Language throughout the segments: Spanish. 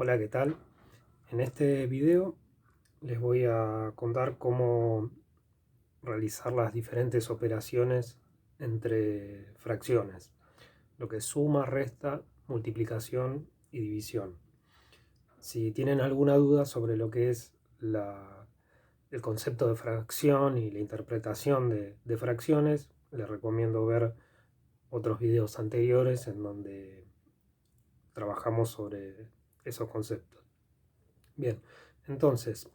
Hola, ¿qué tal? En este video les voy a contar cómo realizar las diferentes operaciones entre fracciones, lo que es suma, resta, multiplicación y división. Si tienen alguna duda sobre lo que es el concepto de fracción y la interpretación de fracciones, les recomiendo ver otros videos anteriores en donde trabajamos sobre esos conceptos. Bien, entonces,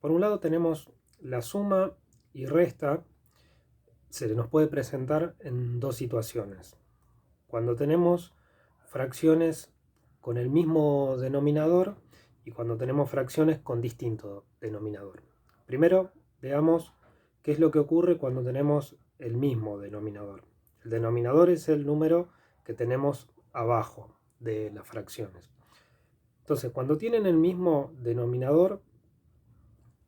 por un lado tenemos la suma y resta, se nos puede presentar en dos situaciones. Cuando tenemos fracciones con el mismo denominador y cuando tenemos fracciones con distinto denominador. Primero, veamos qué es lo que ocurre cuando tenemos el mismo denominador. El denominador es el número que tenemos abajo de las fracciones. Entonces, cuando tienen el mismo denominador,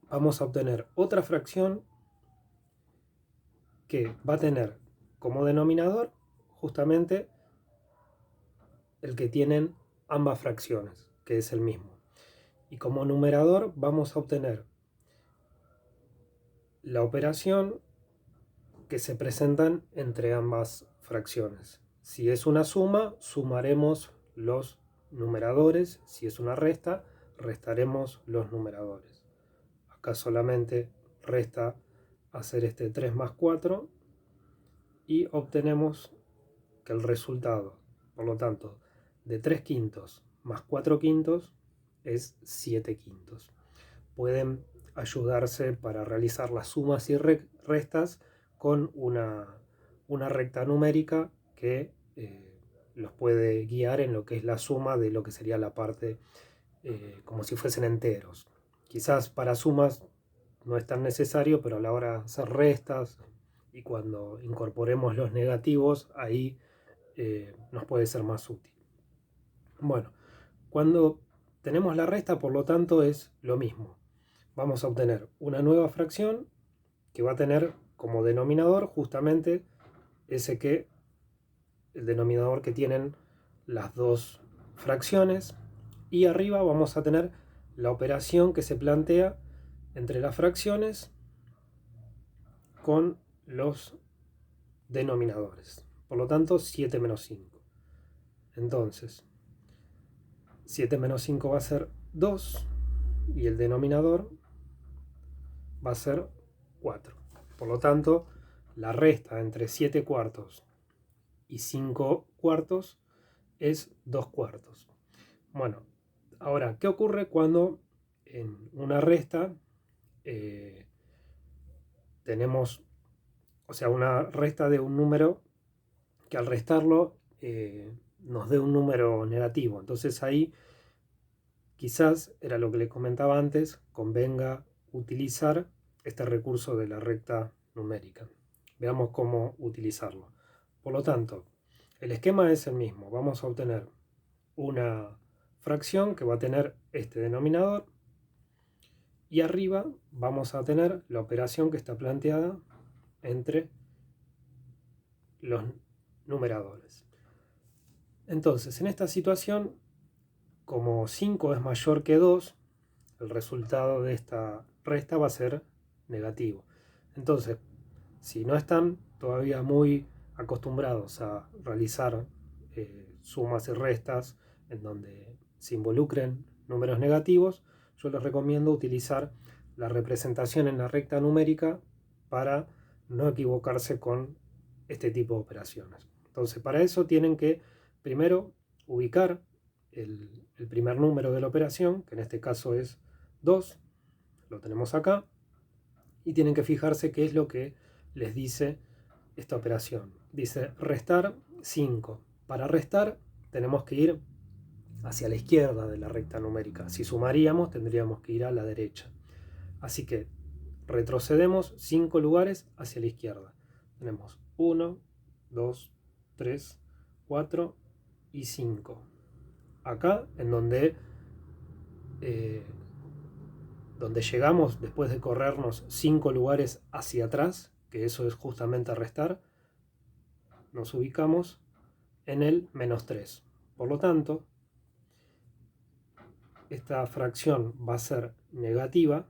vamos a obtener otra fracción que va a tener como denominador justamente el que tienen ambas fracciones, que es el mismo. Y como numerador vamos a obtener la operación que se presentan entre ambas fracciones. Si es una suma, sumaremos los numeradores. Si es una resta, restaremos los numeradores. Acá solamente resta hacer este 3 más 4 y obtenemos que el resultado, por lo tanto, de 3 quintos más 4 quintos es 7 quintos. Pueden ayudarse para realizar las sumas y restas con una recta numérica que los puede guiar en lo que es la suma de lo que sería la parte como si fuesen enteros. Quizás para sumas no es tan necesario, pero a la hora de hacer restas y cuando incorporemos los negativos, ahí nos puede ser más útil. Bueno, cuando tenemos la resta, por lo tanto, es lo mismo. Vamos a obtener una nueva fracción que va a tener como denominador justamente el denominador que tienen las dos fracciones, y arriba vamos a tener la operación que se plantea entre las fracciones con los denominadores. Por lo tanto, 7 menos 5. Entonces, 7 menos 5 va a ser 2 y el denominador va a ser 4. Por lo tanto, la resta entre 7 cuartos y 5 cuartos es 2 cuartos. Bueno, ahora, ¿qué ocurre cuando en una resta tenemos, o sea, una resta de un número que al restarlo nos dé un número negativo? Entonces ahí quizás, era lo que les comentaba antes, convenga utilizar este recurso de la recta numérica. Veamos cómo utilizarlo. Por lo tanto, el esquema es el mismo. Vamos a obtener una fracción que va a tener este denominador y arriba vamos a tener la operación que está planteada entre los numeradores. Entonces, en esta situación, como 5 es mayor que 2, el resultado de esta resta va a ser negativo. Entonces, si no están todavía muy acostumbrados a realizar sumas y restas en donde se involucren números negativos, yo les recomiendo utilizar la representación en la recta numérica para no equivocarse con este tipo de operaciones. Entonces, para eso tienen que primero ubicar el primer número de la operación, que en este caso es 2, lo tenemos acá, y tienen que fijarse qué es lo que les dice esta operación. Dice restar 5. Para restar tenemos que ir hacia la izquierda de la recta numérica. Si sumaríamos tendríamos que ir a la derecha. Así que retrocedemos 5 lugares hacia la izquierda. Tenemos 1, 2, 3, 4 y 5. Acá en donde llegamos después de corrernos 5 lugares hacia atrás, que eso es justamente restar, nos ubicamos en el menos 3. Por lo tanto, esta fracción va a ser negativa,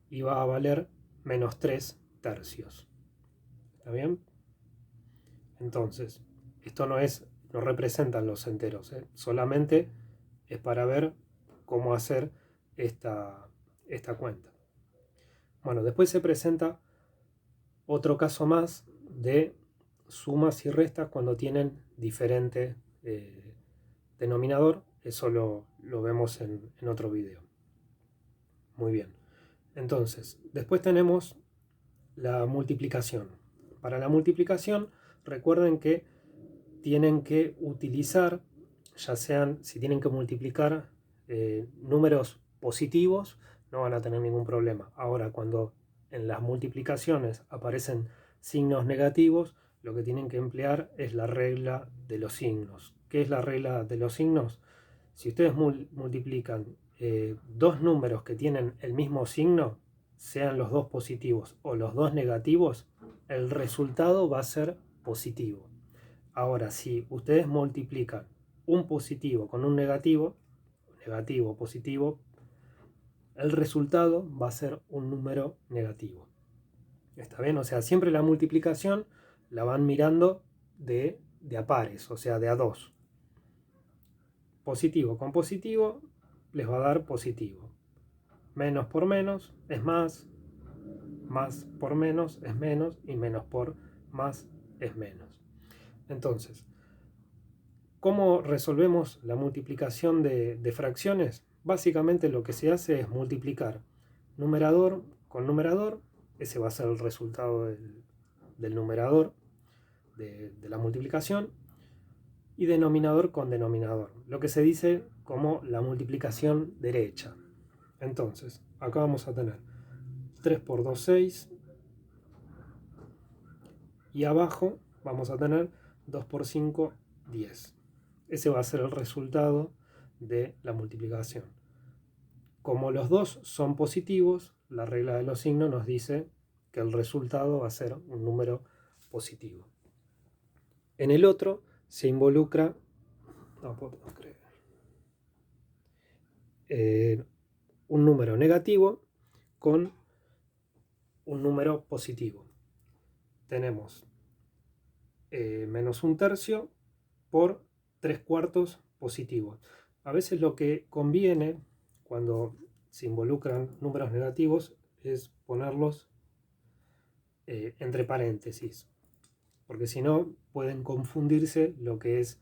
y va a valer menos 3 tercios. ¿Está bien? Entonces, esto no representan los enteros, solamente es para ver cómo hacer esta cuenta. Bueno, después se presenta otro caso más de sumas y restas cuando tienen diferente denominador. Eso lo vemos en otro video. Muy bien. Entonces, después tenemos la multiplicación. Para la multiplicación, recuerden que tienen que utilizar, ya sean, si tienen que multiplicar números positivos, no van a tener ningún problema. Ahora, cuando en las multiplicaciones aparecen signos negativos, lo que tienen que emplear es la regla de los signos. ¿Qué es la regla de los signos? Si ustedes multiplican dos números que tienen el mismo signo, sean los dos positivos o los dos negativos, el resultado va a ser positivo. Ahora, si ustedes multiplican un positivo con un negativo, negativo, positivo, el resultado va a ser un número negativo. ¿Está bien? O sea, siempre la multiplicación la van mirando de a pares, o sea, de a dos. Positivo con positivo les va a dar positivo. Menos por menos es más, más por menos es menos y menos por más es menos. Entonces, ¿cómo resolvemos la multiplicación de fracciones? Básicamente lo que se hace es multiplicar numerador con numerador. Ese va a ser el resultado del numerador de la multiplicación. Y denominador con denominador. Lo que se dice como la multiplicación derecha. Entonces, acá vamos a tener 3 por 2, 6. Y abajo vamos a tener 2 por 5, 10. Ese va a ser el resultado de la multiplicación. Como los dos son positivos, la regla de los signos nos dice que el resultado va a ser un número positivo. En el otro se involucra, un número negativo con un número positivo. Tenemos menos un tercio por 3/4 positivo. A veces lo que conviene cuando se involucran números negativos es ponerlos entre paréntesis, porque si no pueden confundirse lo que es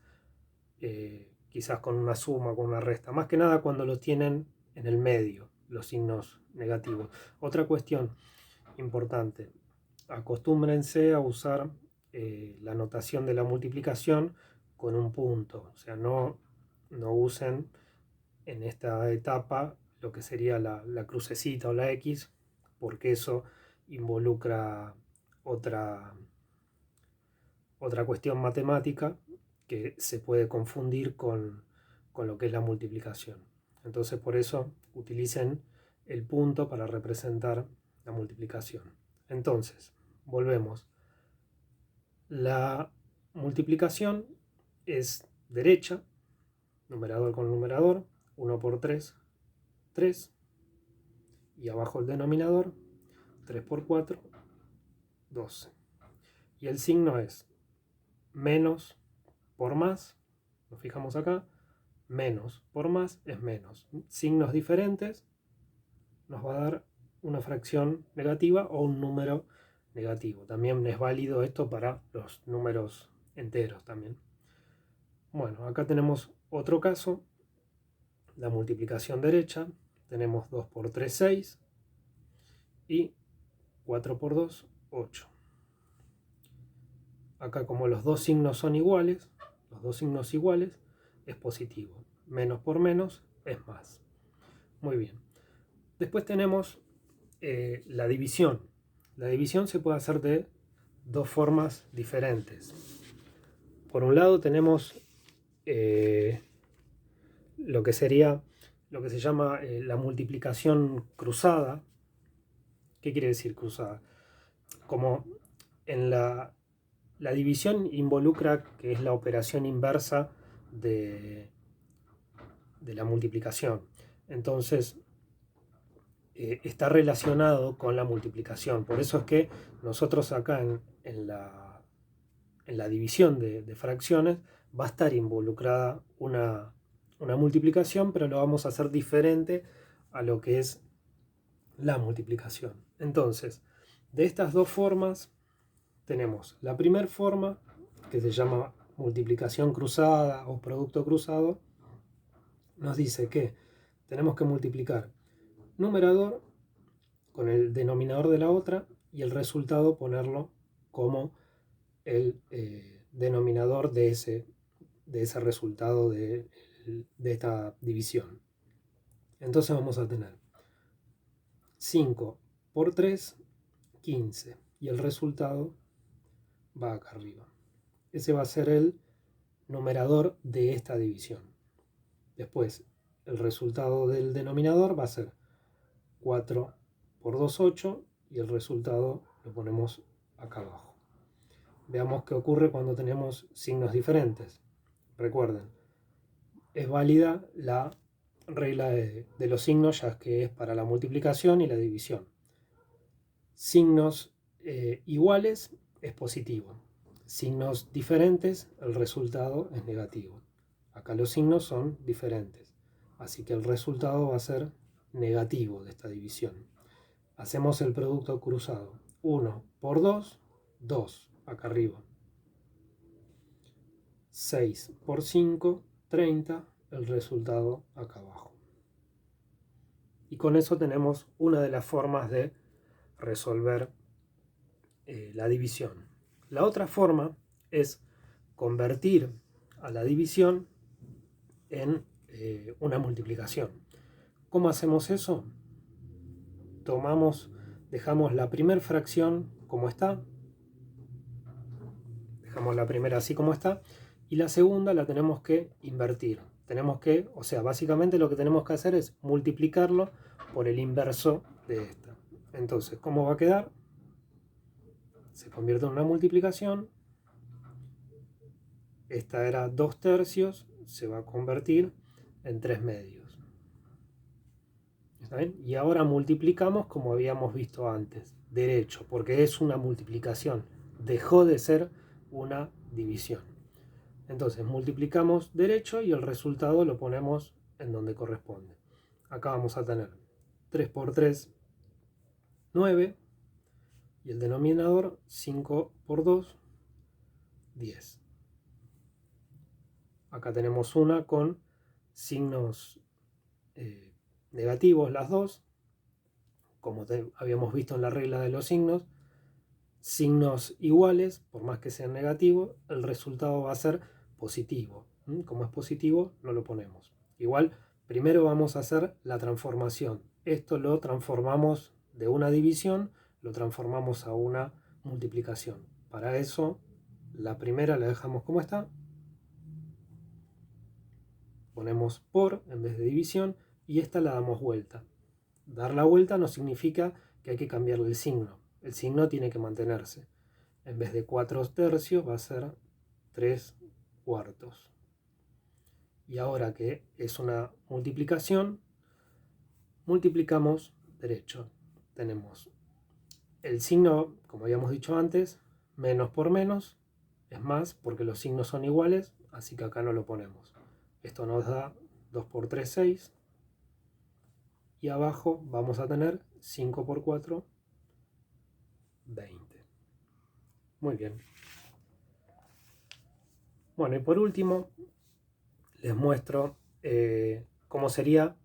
quizás con una suma, con una resta, más que nada cuando los tienen en el medio, los signos negativos. Otra cuestión importante, acostúmbrense a usar la notación de la multiplicación con un punto, o sea, no usen en esta etapa lo que sería la crucecita o la X, porque eso involucra otra cuestión matemática que se puede confundir con lo que es la multiplicación. Entonces, por eso utilicen el punto para representar la multiplicación. Entonces, volvemos. La multiplicación es derecha, numerador con numerador, 1 por 3, 3, y abajo el denominador, 3 por 4, 12. Y el signo es menos por más, nos fijamos acá, menos por más es menos. Signos diferentes nos va a dar una fracción negativa o un número negativo. También es válido esto para los números enteros también. Bueno, acá tenemos otro caso, la multiplicación derecha. Tenemos 2 por 3, 6 y 4 por 2, 8. Acá como los dos signos son iguales, es positivo. Menos por menos es más. Muy bien. Después tenemos la división. La división se puede hacer de dos formas diferentes. Por un lado tenemos lo que se llama la multiplicación cruzada. ¿Qué quiere decir cruzada? Como en la La división involucra, que es la operación inversa de la multiplicación. Entonces, está relacionado con la multiplicación. Por eso es que nosotros acá en la división de fracciones va a estar involucrada una multiplicación, pero lo vamos a hacer diferente a lo que es la multiplicación. Entonces, de estas dos formas tenemos la primera forma, que se llama multiplicación cruzada o producto cruzado. Nos dice que tenemos que multiplicar numerador con el denominador de la otra y el resultado ponerlo como el denominador de ese resultado de esta división. Entonces vamos a tener 5 por 3, 15, y el resultado va acá arriba. Ese va a ser el numerador de esta división. Después, el resultado del denominador va a ser 4 por 2, 8, y el resultado lo ponemos acá abajo. Veamos qué ocurre cuando tenemos signos diferentes. Recuerden, es válida la regla de los signos, ya que es para la multiplicación y la división. Signos iguales es positivo. Signos diferentes, el resultado es negativo. Acá los signos son diferentes, así que el resultado va a ser negativo de esta división. Hacemos el producto cruzado. 1 por 2, 2, acá arriba. 6 por 5, 30, el resultado acá abajo. Y con eso tenemos una de las formas de resolver la división. La otra forma es convertir a la división en una multiplicación. ¿Cómo hacemos eso? Dejamos la primera fracción como está, dejamos la primera así como está, y la segunda la tenemos que invertir. Básicamente lo que tenemos que hacer es multiplicarlo por el inverso de esta. Entonces, ¿cómo va a quedar? Se convierte en una multiplicación. Esta era 2 tercios, se va a convertir en 3 medios. ¿Está bien? Y ahora multiplicamos como habíamos visto antes, derecho, porque es una multiplicación. Dejó de ser una división. Entonces multiplicamos derecho y el resultado lo ponemos en donde corresponde. Acá vamos a tener 3 por 3, 9, y el denominador 5 por 2, 10. Acá tenemos una con signos negativos, las dos, como habíamos visto en la regla de los signos. Signos iguales, por más que sean negativos, el resultado va a ser positivo. Como es positivo, no lo ponemos. Igual, primero vamos a hacer la transformación. Esto lo transformamos de una división, lo transformamos a una multiplicación. Para eso, la primera la dejamos como está. Ponemos por en vez de división y esta la damos vuelta. Dar la vuelta no significa que hay que cambiarle el signo. El signo tiene que mantenerse. En vez de 4 tercios va a ser 3 cuartos. Y ahora que es una multiplicación, multiplicamos derecho. Tenemos el signo, como habíamos dicho antes, menos por menos es más, porque los signos son iguales, así que acá no lo ponemos. Esto nos da 2 por 3, 6. Y abajo vamos a tener 5 por 4, 20. Muy bien. Bueno, y por último, les muestro cómo sería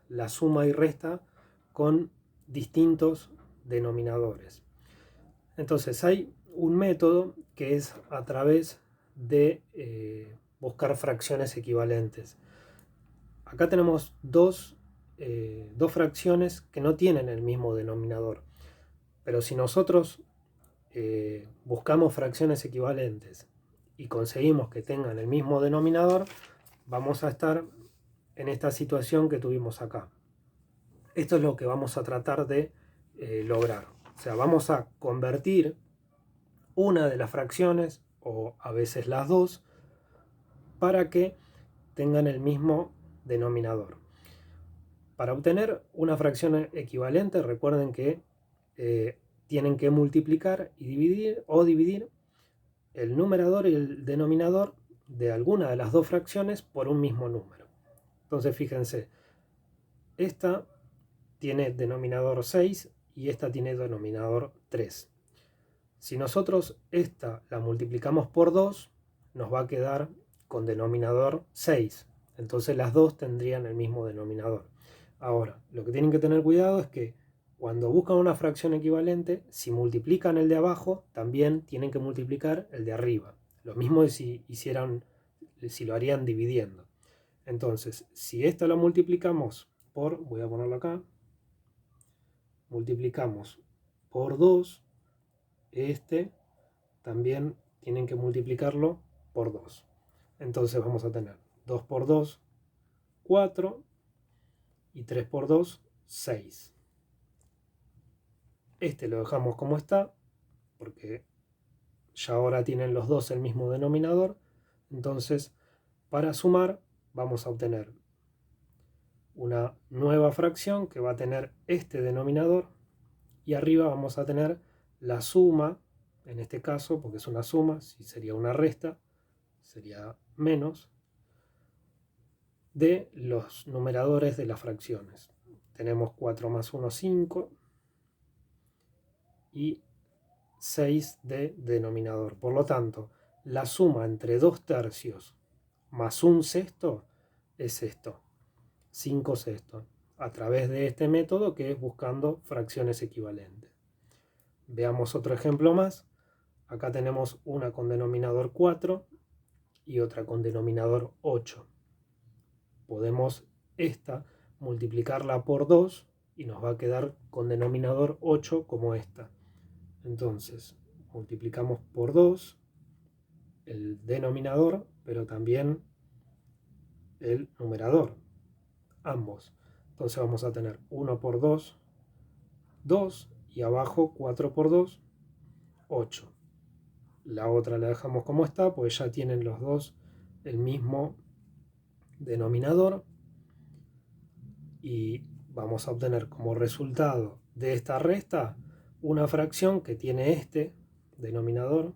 la suma y resta con distintos denominadores. Entonces, hay un método que es a través de buscar fracciones equivalentes. Acá tenemos dos fracciones que no tienen el mismo denominador. Pero si nosotros buscamos fracciones equivalentes y conseguimos que tengan el mismo denominador, vamos a estar en esta situación que tuvimos acá. Esto es lo que vamos a tratar de lograr. O sea, vamos a convertir una de las fracciones o a veces las dos, para que tengan el mismo denominador. Para obtener una fracción equivalente, recuerden que tienen que multiplicar y dividir el numerador y el denominador de alguna de las dos fracciones por un mismo número. Entonces fíjense, esta tiene denominador 6 y esta tiene denominador 3. Si nosotros esta la multiplicamos por 2, nos va a quedar con denominador 6. Entonces las dos tendrían el mismo denominador. Ahora, lo que tienen que tener cuidado es que cuando buscan una fracción equivalente, si multiplican el de abajo, también tienen que multiplicar el de arriba. Lo mismo si lo harían dividiendo. Entonces, si esta la multiplicamos por, voy a ponerlo acá, multiplicamos por 2, este también tienen que multiplicarlo por 2. Entonces vamos a tener 2 por 2, 4, y 3 por 2, 6. Este lo dejamos como está, porque ya ahora tienen los dos el mismo denominador. Entonces, para sumar, vamos a obtener una nueva fracción que va a tener este denominador, y arriba vamos a tener la suma, en este caso, porque es una suma, si sería una resta, sería menos, de los numeradores de las fracciones. Tenemos 4 más 1, 5, y 6 de denominador. Por lo tanto, la suma entre 2 tercios más 1 sexto es esto, 5 sextos, a través de este método que es buscando fracciones equivalentes. Veamos otro ejemplo más. Acá tenemos una con denominador 4 y otra con denominador 8. Podemos esta multiplicarla por 2 y nos va a quedar con denominador 8 como esta. Entonces, multiplicamos por 2 el denominador, pero también el numerador, ambos. Entonces vamos a tener 1 por 2, 2, y abajo 4 por 2, 8. La otra la dejamos como está, pues ya tienen los dos el mismo denominador, y vamos a obtener como resultado de esta resta una fracción que tiene este denominador,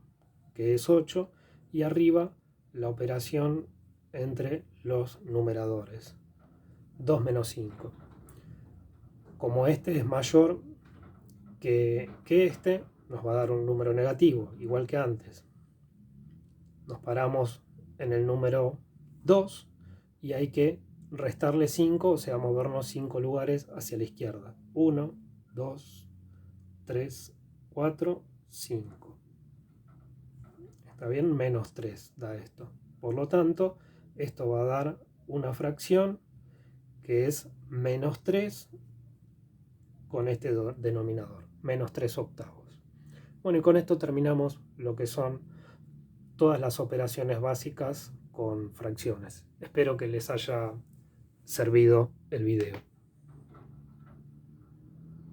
que es 8, y arriba la operación entre los numeradores, 2 menos 5. Como este es mayor que este, nos va a dar un número negativo, igual que antes. Nos paramos en el número 2 y hay que restarle 5, o sea, movernos 5 lugares hacia la izquierda. 1, 2, 3, 4, 5. ¿Está bien? Menos 3 da esto. Por lo tanto, esto va a dar una fracción que es menos 3 con este denominador, menos 3 octavos. Bueno, y con esto terminamos lo que son todas las operaciones básicas con fracciones. Espero que les haya servido el video.